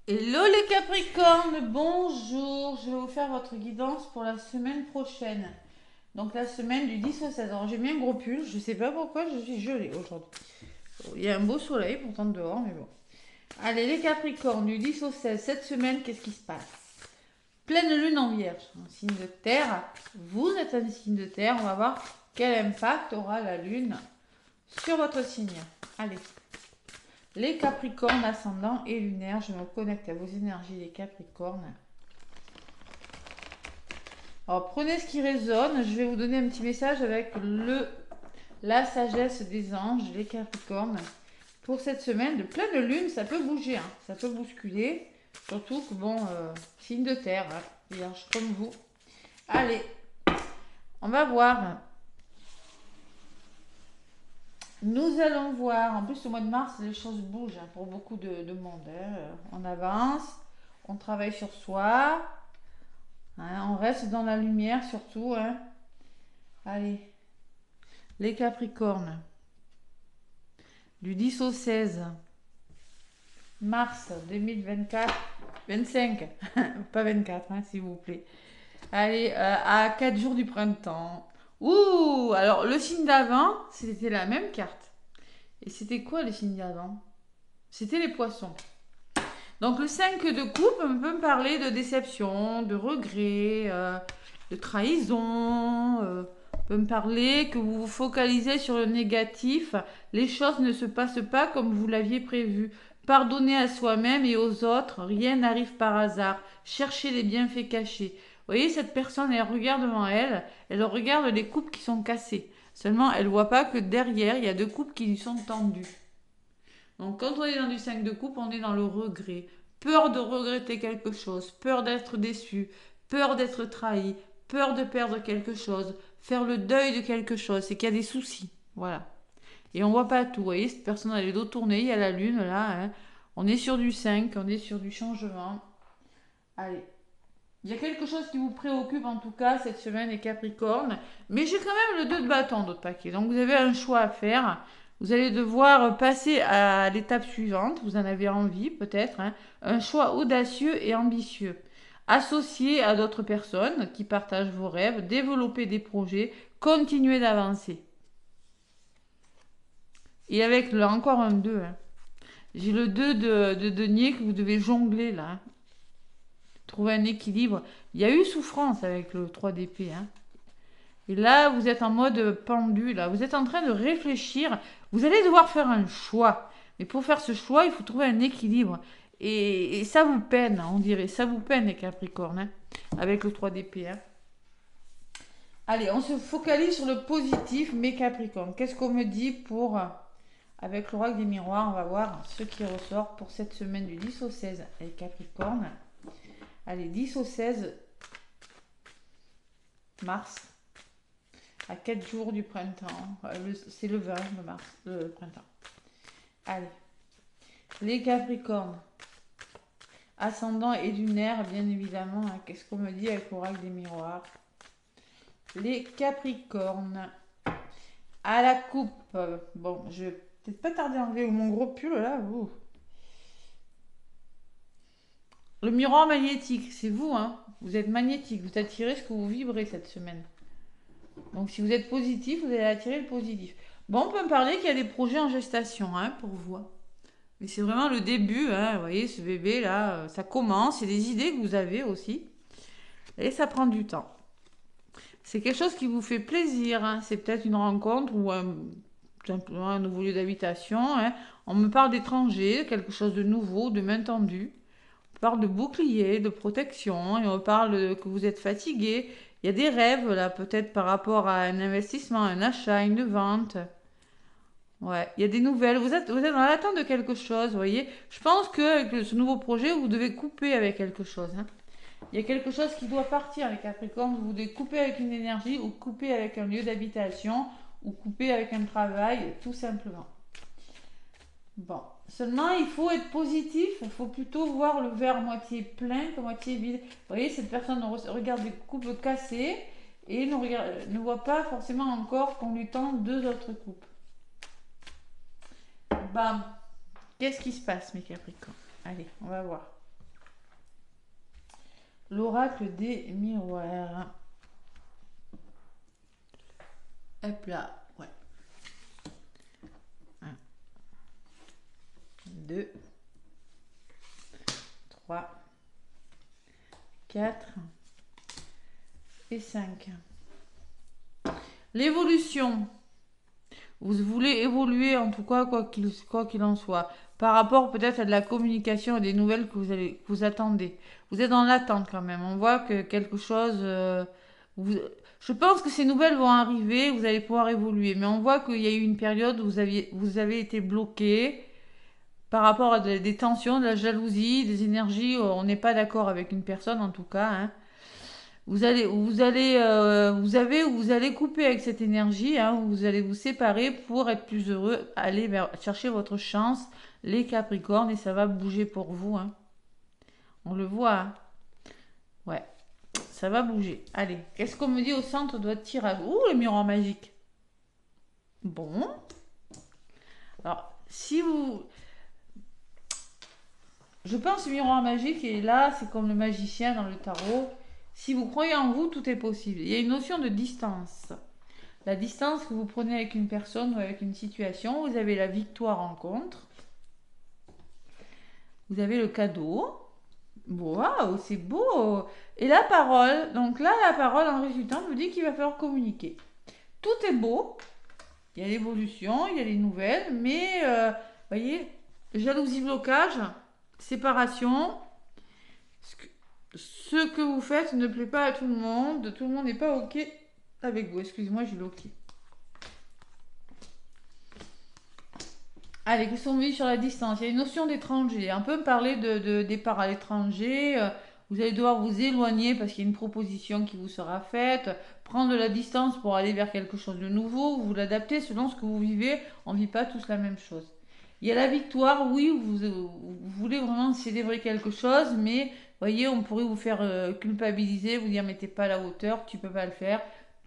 Hello les Capricornes, bonjour. Je vais vous faire votre guidance pour la semaine prochaine. Donc la semaine du 10 au 16. Alors j'ai mis un gros pull, je sais pas pourquoi je suis gelée aujourd'hui. Il y a un beau soleil pourtant dehors, mais bon. Allez les Capricornes, du 10 au 16, cette semaine, qu'est-ce qui se passe? Pleine lune en vierge, un signe de terre. Vous êtes un signe de terre, on va voir quel impact aura la lune sur votre signe. Allez. Les Capricornes ascendant et lunaire, je me connecte à vos énergies, les Capricornes. Alors prenez ce qui résonne, je vais vous donner un petit message avec la sagesse des anges, les Capricornes. Pour cette semaine de pleine lune, ça peut bouger, hein, ça peut bousculer. Surtout que bon, signe de terre, hein, vierge comme vous. Allez, on va voir. Nous allons voir, en plus au mois de mars, les choses bougent hein, pour beaucoup de monde. Hein. On avance, on travaille sur soi, hein, on reste dans la lumière surtout. Hein. Allez, les Capricornes, du 10 au 16 mars 2024, 25, pas 24 hein, s'il vous plaît. Allez, à 4 jours du printemps. Ouh, alors le signe d'avant, c'était la même carte. Et c'était quoi les signes d'avant? C'était les poissons. Donc le 5 de coupe peut me parler de déception, de regret, de trahison, peut me parler que vous vous focalisez sur le négatif, les choses ne se passent pas comme vous l'aviez prévu. Pardonnez à soi-même et aux autres, rien n'arrive par hasard. Cherchez les bienfaits cachés. Vous voyez, cette personne, elle regarde devant elle, elle regarde les coupes qui sont cassées. Seulement, elle ne voit pas que derrière, il y a deux coupes qui lui sont tendues. Donc quand on est dans du 5 de coupe, on est dans le regret. Peur de regretter quelque chose, peur d'être déçu, peur d'être trahi, peur de perdre quelque chose, faire le deuil de quelque chose, c'est qu'il y a des soucis. Voilà. Et on voit pas tout. Vous voyez, cette personne a les dos tournés, il y a la lune là. Hein. On est sur du 5, on est sur du changement. Allez. Il y a quelque chose qui vous préoccupe en tout cas cette semaine, les Capricornes. Mais j'ai quand même le 2 de bâton d'autre paquet. Donc vous avez un choix à faire. Vous allez devoir passer à l'étape suivante. Vous en avez envie peut-être. Hein. Un choix audacieux et ambitieux. Associé à d'autres personnes qui partagent vos rêves. Développer des projets. Continuer d'avancer. Et avec là encore un 2. Hein. J'ai le 2 de denier que vous devez jongler là. Hein. Trouver un équilibre. Il y a eu souffrance avec le 3 d'épée. Hein. Et là, vous êtes en mode pendu, là. Vous êtes en train de réfléchir. Vous allez devoir faire un choix. Mais pour faire ce choix, il faut trouver un équilibre. Et ça vous peine, on dirait. Ça vous peine, les Capricornes, hein, avec le 3 d'épée. Hein. Allez, on se focalise sur le positif, mes Capricornes. Qu'est-ce qu'on me dit pour... Avec l'oracle des miroirs, on va voir ce qui ressort pour cette semaine du 10 au 16, les Capricornes. Allez, 10 au 16 mars. À 4 jours du printemps. C'est le 20 de mars, le printemps. Allez. Les Capricornes. Ascendant et lunaire, bien évidemment. Hein. Qu'est-ce qu'on me dit avec l'oracle des miroirs? Les Capricornes. À la coupe. Bon, je vais peut-être pas tarder à enlever mon gros pull là. Ouh. Le miroir magnétique, c'est vous, hein. Vous êtes magnétique. Vous attirez ce que vous vibrez cette semaine. Donc si vous êtes positif, vous allez attirer le positif. Bon, on peut me parler qu'il y a des projets en gestation hein, pour vous. Mais c'est vraiment le début, hein, vous voyez, ce bébé là, ça commence, c'est des idées que vous avez aussi. Et ça prend du temps. C'est quelque chose qui vous fait plaisir, hein. C'est peut-être une rencontre ou simplement un nouveau lieu d'habitation. Hein. On me parle d'étrangers, quelque chose de nouveau, de main tendue. On parle de bouclier, de protection, et on parle que vous êtes fatigué. Il y a des rêves là, peut-être par rapport à un investissement, un achat, une vente. Ouais, il y a des nouvelles. Vous êtes dans l'attente de quelque chose, vous voyez. Je pense qu'avec ce nouveau projet, vous devez couper avec quelque chose. Hein. Il y a quelque chose qui doit partir, les Capricornes. Vous devez couper avec une énergie ou couper avec un lieu d'habitation ou couper avec un travail, tout simplement. Bon, seulement il faut être positif, il faut plutôt voir le verre moitié plein que moitié vide. Vous voyez, cette personne regarde des coupes cassées et ne voit pas forcément encore qu'on lui tend deux autres coupes. Bam. Qu'est-ce qui se passe, mes Capricornes? Allez, on va voir. L'oracle des miroirs. Hop là, ouais. 1, 2, 3, 4 et 5. L'évolution. Vous voulez évoluer en tout cas, quoi qu'il en soit. Par rapport peut-être à de la communication et des nouvelles que vous attendez. Vous êtes dans l'attente quand même. On voit que quelque chose... je pense que ces nouvelles vont arriver, vous allez pouvoir évoluer. Mais on voit qu'il y a eu une période où vous avez été bloqué par rapport à des tensions, de la jalousie, des énergies. On n'est pas d'accord avec une personne en tout cas, hein. Vous allez couper avec cette énergie, hein, vous allez vous séparer pour être plus heureux, chercher votre chance, les Capricornes, et ça va bouger pour vous, hein. On le voit, hein. Ouais, ça va bouger. Allez, qu'est-ce qu'on me dit au centre de votre tirage? Ouh, le miroir magique. Bon. Alors, si vous... Je pense que le miroir magique, et là, c'est comme le magicien dans le tarot. Si vous croyez en vous, tout est possible. Il y a une notion de distance. La distance que vous prenez avec une personne ou avec une situation, vous avez la victoire en contre. Vous avez le cadeau. Waouh, c'est beau. Et la parole. Donc là, la parole, en résultant, vous dit qu'il va falloir communiquer. Tout est beau. Il y a l'évolution, il y a les nouvelles, mais, voyez, jalousie, blocage, séparation. Ce que vous faites ne plaît pas à tout le monde. Tout le monde n'est pas OK avec vous. Excusez-moi, j'ai le OK. Allez, qu'est-ce qu'on dit sur la distance? Il y a une notion d'étranger. On peut me parler de départ à l'étranger. Vous allez devoir vous éloigner parce qu'il y a une proposition qui vous sera faite. Prendre de la distance pour aller vers quelque chose de nouveau. Vous l'adaptez selon ce que vous vivez. On ne vit pas tous la même chose. Il y a la victoire. Oui, vous voulez vraiment célébrer quelque chose, mais voyez, on pourrait vous faire culpabiliser, vous dire mais t'es pas à la hauteur, tu peux pas le faire.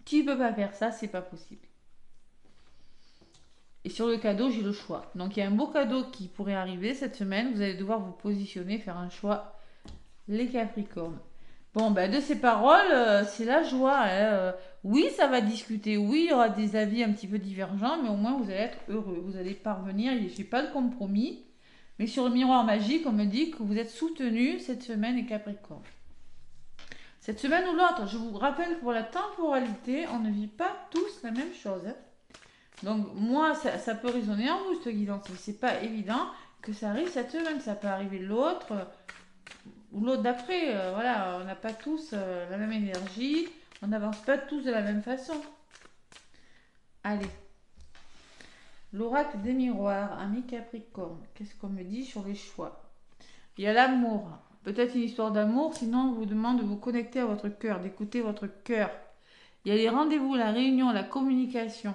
Tu peux pas faire ça, c'est pas possible. Et sur le cadeau, j'ai le choix. Donc il y a un beau cadeau qui pourrait arriver cette semaine. Vous allez devoir vous positionner, faire un choix, les Capricornes. Bon, ben, de ces paroles, c'est la joie, hein. Oui, ça va discuter. Oui, il y aura des avis un petit peu divergents, mais au moins vous allez être heureux. Vous allez parvenir. Il n'y a pas de compromis. Mais sur le miroir magique, on me dit que vous êtes soutenu cette semaine, les Capricornes. Cette semaine ou l'autre, je vous rappelle que pour la temporalité, on ne vit pas tous la même chose, hein. Donc moi, ça peut résonner en vous, cette guidance. Mais c'est pas évident que ça arrive cette semaine. Ça peut arriver l'autre ou l'autre d'après. Voilà, on n'a pas tous la même énergie. On n'avance pas tous de la même façon. Allez. L'oracle des miroirs, ami Capricorne. Qu'est-ce qu'on me dit sur les choix? Il y a l'amour. Peut-être une histoire d'amour. Sinon, on vous demande de vous connecter à votre cœur, d'écouter votre cœur. Il y a les rendez-vous, la réunion, la communication.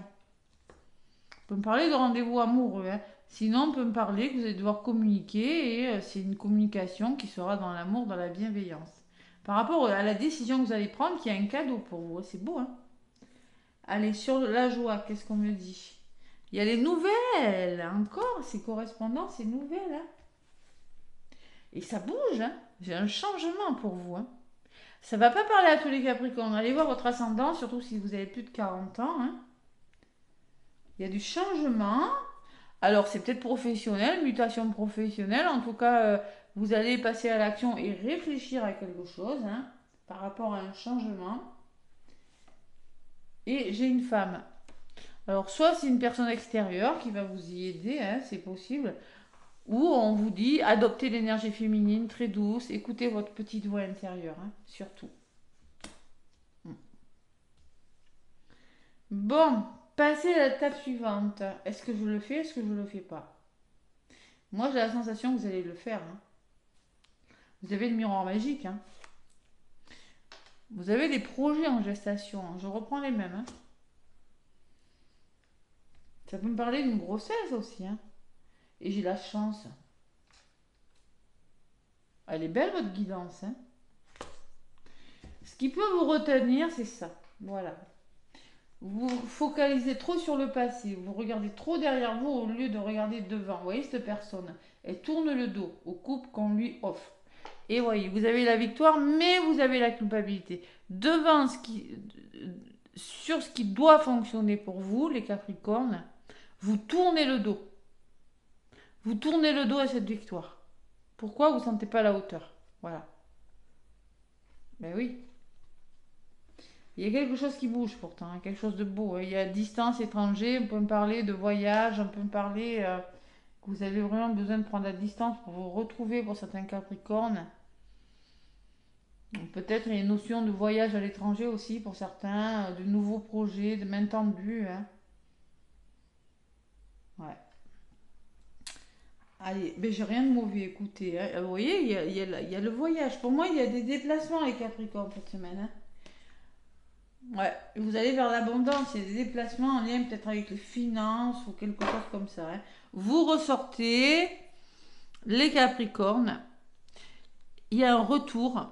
On peut me parler de rendez-vous amoureux, hein. Sinon, on peut me parler que vous allez devoir communiquer et c'est une communication qui sera dans l'amour, dans la bienveillance. Par rapport à la décision que vous allez prendre, qu'il y a un cadeau pour vous. C'est beau, hein? Allez, sur la joie, qu'est-ce qu'on me dit? Il y a les nouvelles, encore, ces correspondances, ces nouvelles, hein. Et ça bouge, hein. J'ai un changement pour vous, hein. Ça ne va pas parler à tous les Capricornes. Allez voir votre ascendant, surtout si vous avez plus de 40 ans, hein. Il y a du changement. Alors, c'est peut-être professionnel, mutation professionnelle. En tout cas, vous allez passer à l'action et réfléchir à quelque chose, hein, par rapport à un changement. Et j'ai une femme. Alors, soit c'est une personne extérieure qui va vous y aider, hein, c'est possible. Ou on vous dit, adoptez l'énergie féminine très douce, écoutez votre petite voix intérieure, hein, surtout. Bon, passez à la table suivante. Est-ce que je le fais, est-ce que je le fais pas? Moi, j'ai la sensation que vous allez le faire, hein. Vous avez le miroir magique, hein. Vous avez des projets en gestation, hein. Je reprends les mêmes, hein. Ça peut me parler d'une grossesse aussi, hein. Et j'ai la chance. Elle est belle, votre guidance, hein. Ce qui peut vous retenir, c'est ça. Voilà. Vous focalisez trop sur le passé, vous regardez trop derrière vous au lieu de regarder devant. Vous voyez cette personne, elle tourne le dos au couple qu'on lui offre. Et voyez, vous avez la victoire, mais vous avez la culpabilité. Devant sur ce qui doit fonctionner pour vous, les Capricornes, vous tournez le dos. Vous tournez le dos à cette victoire. Pourquoi vous ne sentez pas la hauteur? Voilà. Ben oui. Il y a quelque chose qui bouge pourtant, hein, quelque chose de beau. Il y a distance étranger, on peut me parler de voyage, on peut me parler que vous avez vraiment besoin de prendre la distance pour vous retrouver pour certains Capricornes. Peut-être il y a une notion de voyage à l'étranger aussi pour certains, de nouveaux projets, de main tendue. Hein. Ouais. Allez, mais j'ai rien de mauvais, écoutez. Hein. Vous voyez, il y a le voyage. Pour moi, il y a des déplacements, les Capricornes, cette semaine. Hein. Ouais, vous allez vers l'abondance, il y a des déplacements en lien peut-être avec les finances ou quelque chose comme ça. Hein. Vous ressortez, les Capricornes, il y a un retour,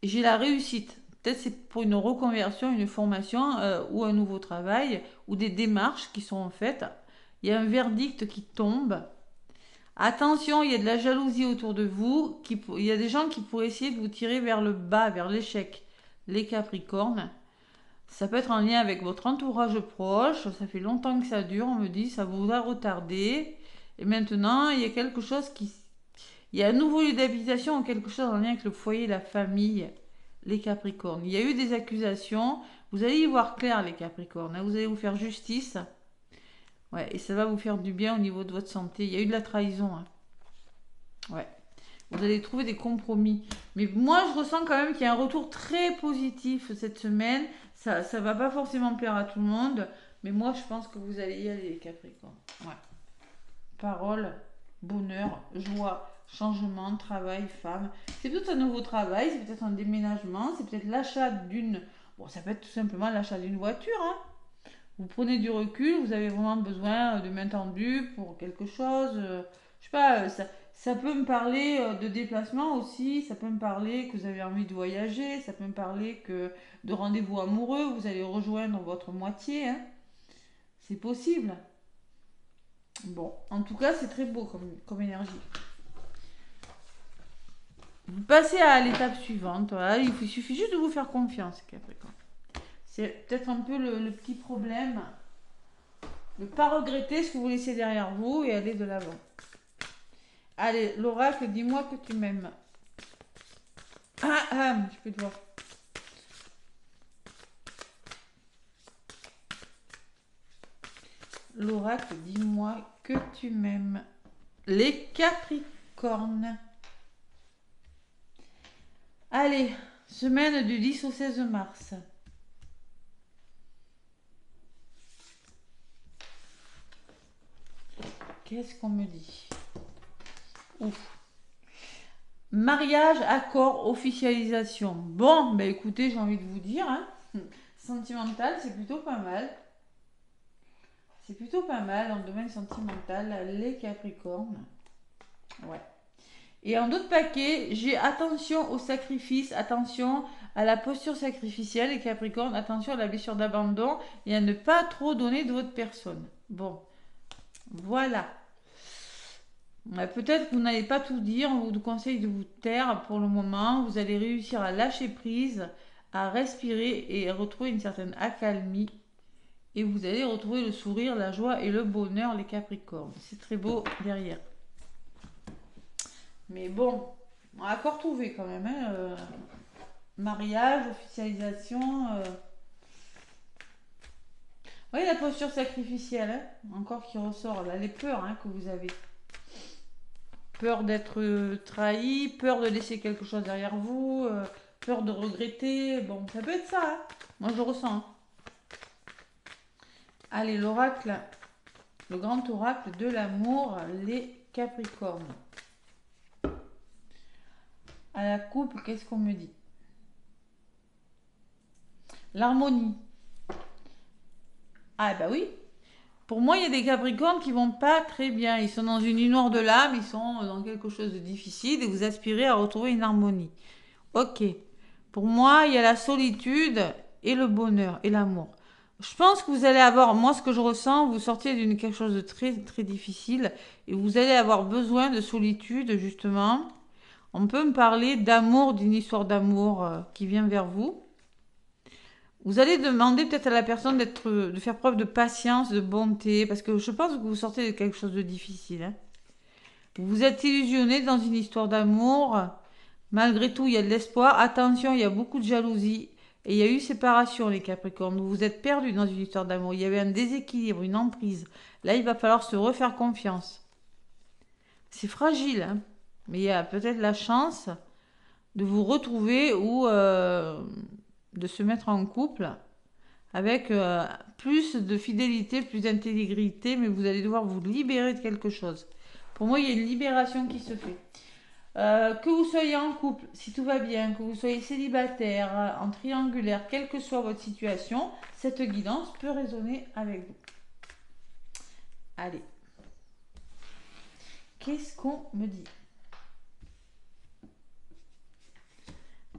j'ai la réussite. Peut-être c'est pour une reconversion, une formation ou un nouveau travail ou des démarches qui sont faites. Il y a un verdict qui tombe. Attention, il y a de la jalousie autour de vous. Il y a des gens qui pourraient essayer de vous tirer vers le bas, vers l'échec. Les Capricornes. Ça peut être en lien avec votre entourage proche. Ça fait longtemps que ça dure, on me dit, ça vous a retardé. Et maintenant, il y a quelque chose qui... Il y a un nouveau lieu d'habitation ou quelque chose en lien avec le foyer, la famille, les Capricornes. Il y a eu des accusations. Vous allez y voir clair, les Capricornes. Hein. Vous allez vous faire justice. Ouais, et ça va vous faire du bien au niveau de votre santé. Il y a eu de la trahison. Hein. Ouais. Vous allez trouver des compromis. Mais moi, je ressens quand même qu'il y a un retour très positif cette semaine. Ça ne va pas forcément plaire à tout le monde. Mais moi, je pense que vous allez y aller, les Capricornes. Ouais. Parole, bonheur, joie, changement, travail, femme. C'est peut-être un nouveau travail, c'est peut-être un déménagement, c'est peut-être l'achat d'une... Bon, ça peut être tout simplement l'achat d'une voiture. Hein. Vous prenez du recul, vous avez vraiment besoin de main tendue pour quelque chose. Je sais pas, ça peut me parler de déplacement aussi, ça peut me parler que vous avez envie de voyager, ça peut me parler que de rendez-vous amoureux, vous allez rejoindre votre moitié. Hein. C'est possible. Bon, en tout cas, c'est très beau comme énergie. Vous passez à l'étape suivante. Voilà, il suffit juste de vous faire confiance, Capricorne. C'est peut-être un peu le petit problème. Ne pas regretter ce que vous laissez derrière vous et aller de l'avant. Allez, l'oracle, dis-moi que tu m'aimes. Je peux te voir. L'oracle, dis-moi que tu m'aimes. Les Capricornes. Allez, semaine du 10 au 16 mars. Qu'est-ce qu'on me dit? Ouf. Mariage, accord, officialisation. Bon, bah écoutez, j'ai envie de vous dire, hein, sentimental, c'est plutôt pas mal. C'est plutôt pas mal dans le domaine sentimental, les Capricornes. Ouais. Et en d'autres paquets, j'ai attention au sacrifice, attention à la posture sacrificielle, les Capricornes, attention à la blessure d'abandon et à ne pas trop donner de votre personne. Bon, voilà. Peut-être que vous n'allez pas tout dire, on vous conseille de vous taire pour le moment. Vous allez réussir à lâcher prise, à respirer et à retrouver une certaine accalmie. Et vous allez retrouver le sourire, la joie et le bonheur, les Capricornes. C'est très beau derrière. Mais bon, on a encore trouvé quand même. Hein, mariage, officialisation. Oui, la posture sacrificielle, hein, encore qui ressort là, les peurs hein, que vous avez. Peur d'être trahi, peur de laisser quelque chose derrière vous, peur de regretter. Bon, ça peut être ça. Hein. Moi, je le ressens. Hein. Allez, l'oracle, le grand oracle de l'amour, les Capricornes. À la coupe, qu'est-ce qu'on me dit? L'harmonie. Ah bah oui. Pour moi, il y a des Capricornes qui vont pas très bien. Ils sont dans une nuit noire de l'âme, ils sont dans quelque chose de difficile et vous aspirez à retrouver une harmonie. Ok. Pour moi, il y a la solitude et le bonheur et l'amour. Je pense que vous allez avoir, moi ce que je ressens, vous sortez d'une quelque chose de très très difficile et vous allez avoir besoin de solitude justement. On peut me parler d'amour, d'une histoire d'amour qui vient vers vous. Vous allez demander peut-être à la personne de faire preuve de patience, de bonté, parce que je pense que vous sortez de quelque chose de difficile. Hein. Vous vous êtes illusionné dans une histoire d'amour. Malgré tout, il y a de l'espoir. Attention, il y a beaucoup de jalousie. Et il y a eu séparation, les Capricornes. Vous vous êtes perdus dans une histoire d'amour. Il y avait un déséquilibre, une emprise. Là, il va falloir se refaire confiance. C'est fragile, hein, mais il y a peut-être la chance de vous retrouver ou de se mettre en couple avec plus de fidélité, plus d'intégrité, mais vous allez devoir vous libérer de quelque chose. Pour moi, il y a une libération qui se fait. Que vous soyez en couple, si tout va bien, que vous soyez célibataire, en triangulaire, quelle que soit votre situation, cette guidance peut résonner avec vous. Allez. Qu'est-ce qu'on me dit?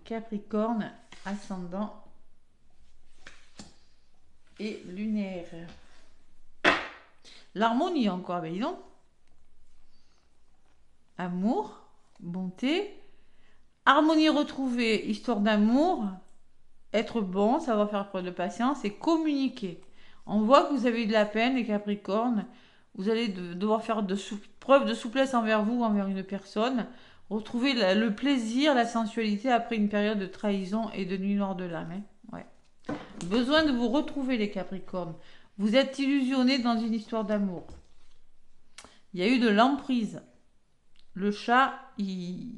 Capricorne, ascendant et lunaire. L'harmonie encore, ben dis donc. Amour, bonté, harmonie retrouvée, histoire d'amour, être bon, savoir faire preuve de patience et communiquer. On voit que vous avez eu de la peine, les Capricornes. Vous allez devoir faire preuve de souplesse envers vous, envers une personne. Retrouver le plaisir, la sensualité après une période de trahison et de nuit noire de l'âme. Hein. Ouais. Besoin de vous retrouver, les Capricornes. Vous êtes illusionnés dans une histoire d'amour. Il y a eu de l'emprise. Le chat, il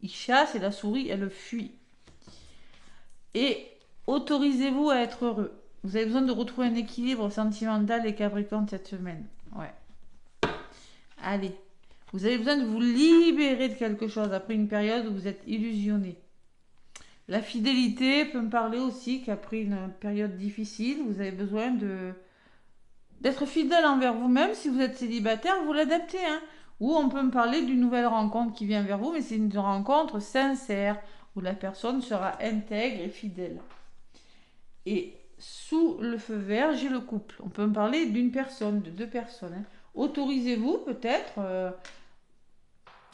chasse et la souris, elle fuit. Et autorisez-vous à être heureux. Vous avez besoin de retrouver un équilibre sentimental, les Capricornes, cette semaine. Ouais. Allez. Vous avez besoin de vous libérer de quelque chose après une période où vous êtes illusionné. La fidélité peut me parler aussi qu'après une période difficile, vous avez besoin d'être fidèle envers vous-même. Si vous êtes célibataire, vous l'adaptez. Hein. Ou on peut me parler d'une nouvelle rencontre qui vient vers vous, mais c'est une rencontre sincère, où la personne sera intègre et fidèle. Et sous le feu vert, j'ai le couple. On peut me parler d'une personne, de deux personnes. Hein. Autorisez-vous peut-être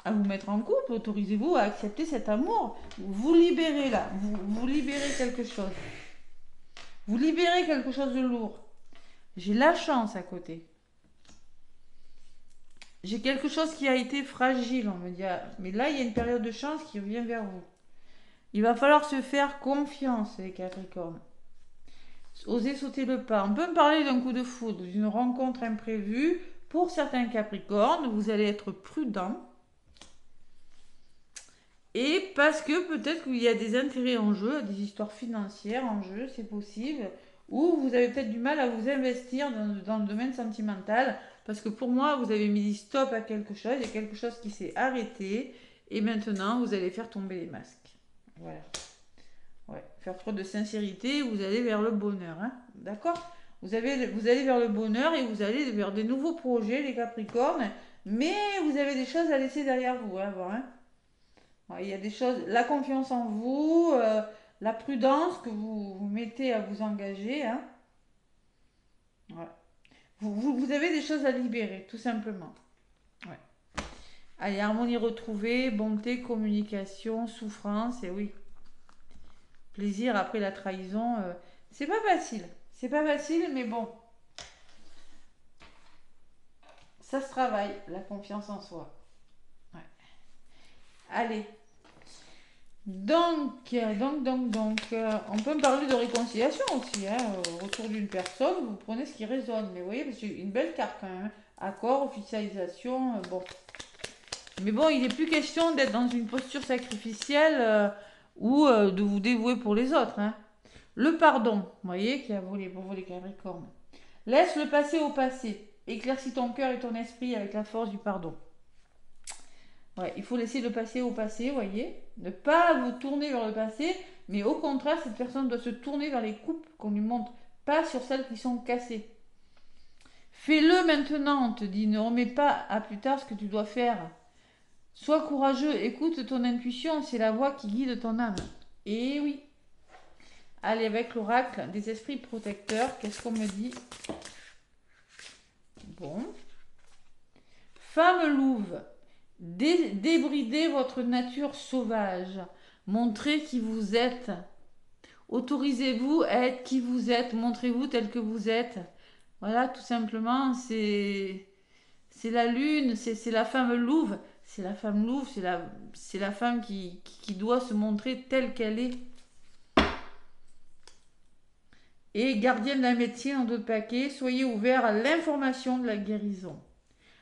à vous mettre en couple, autorisez-vous à accepter cet amour. Vous libérez là, vous libérez quelque chose. Vous libérez quelque chose de lourd. J'ai la chance à côté. J'ai quelque chose qui a été fragile, on me dit. Mais là, il y a une période de chance qui revient vers vous. Il va falloir se faire confiance, les Capricornes. Osez sauter le pas. On peut me parler d'un coup de foudre, d'une rencontre imprévue. Pour certains Capricornes, vous allez être prudent. Et parce que peut-être qu'il y a des intérêts en jeu, des histoires financières en jeu, c'est possible. Ou vous avez peut-être du mal à vous investir dans le domaine sentimental. Parce que pour moi, vous avez mis stop à quelque chose. Il y a quelque chose qui s'est arrêté. Et maintenant, vous allez faire tomber les masques. Voilà. Ouais. Faire preuve de sincérité, vous allez vers le bonheur. Hein. D'accord? Vous allez vers le bonheur et vous allez vers des nouveaux projets, les Capricornes. Mais vous avez des choses à laisser derrière vous. Hein. Il y a des choses, la confiance en vous, la prudence que vous mettez à vous engager. Hein. Ouais. Vous avez des choses à libérer, tout simplement. Ouais. Allez, harmonie retrouvée, bonté, communication, souffrance, et oui. Plaisir après la trahison. C'est pas facile. C'est pas facile, mais bon. Ça se travaille, la confiance en soi. Ouais. Allez. Donc, on peut me parler de réconciliation aussi, hein, autour d'une personne, vous prenez ce qui résonne, mais vous voyez, c'est une belle carte quand même, hein. Accord, officialisation, bon. Mais bon, il n'est plus question d'être dans une posture sacrificielle ou de vous dévouer pour les autres, hein. Le pardon, vous voyez, qui a volé pour vous les Capricornes. Laisse le passé au passé, éclaircis ton cœur et ton esprit avec la force du pardon. Ouais, il faut laisser le passé au passé, voyez. Ne pas vous tourner vers le passé, mais au contraire, cette personne doit se tourner vers les coupes qu'on lui montre, pas sur celles qui sont cassées. Fais-le maintenant, on te dit, ne remets pas à plus tard ce que tu dois faire. Sois courageux, écoute ton intuition, c'est la voix qui guide ton âme. Et oui. Allez, avec l'oracle des esprits protecteurs, qu'est-ce qu'on me dit? Bon. Femme louve. Débridez votre nature sauvage. Montrez qui vous êtes. Autorisez-vous à être qui vous êtes. Montrez-vous tel que vous êtes. Voilà, tout simplement, c'est la lune, c'est la femme louve. C'est la femme louve, c'est la femme qui doit se montrer telle qu'elle est. Et gardienne d'un métier en deux paquets, soyez ouvert à l'information de la guérison.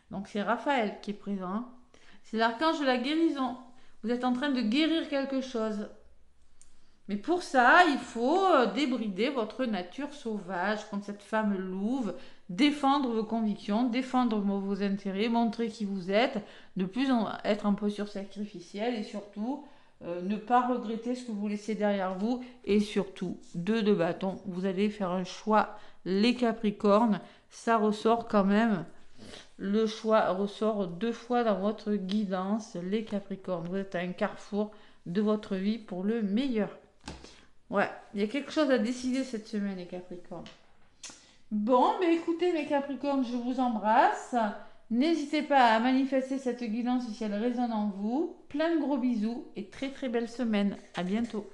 Donc c'est Raphaël qui est présent. C'est l'archange de la guérison. Vous êtes en train de guérir quelque chose. Mais pour ça, il faut débrider votre nature sauvage, comme cette femme louve, défendre vos convictions, défendre vos intérêts, montrer qui vous êtes, ne plus être en posture sacrificielle et surtout ne pas regretter ce que vous laissez derrière vous. Et surtout, 2 de bâton, vous allez faire un choix. Les Capricornes, ça ressort quand même. Le choix ressort 2 fois dans votre guidance, les Capricornes. Vous êtes à un carrefour de votre vie pour le meilleur. Ouais, il y a quelque chose à décider cette semaine, les Capricornes. Bon, mais écoutez, mes Capricornes, je vous embrasse. N'hésitez pas à manifester cette guidance si elle résonne en vous. Plein de gros bisous et très très belle semaine. À bientôt.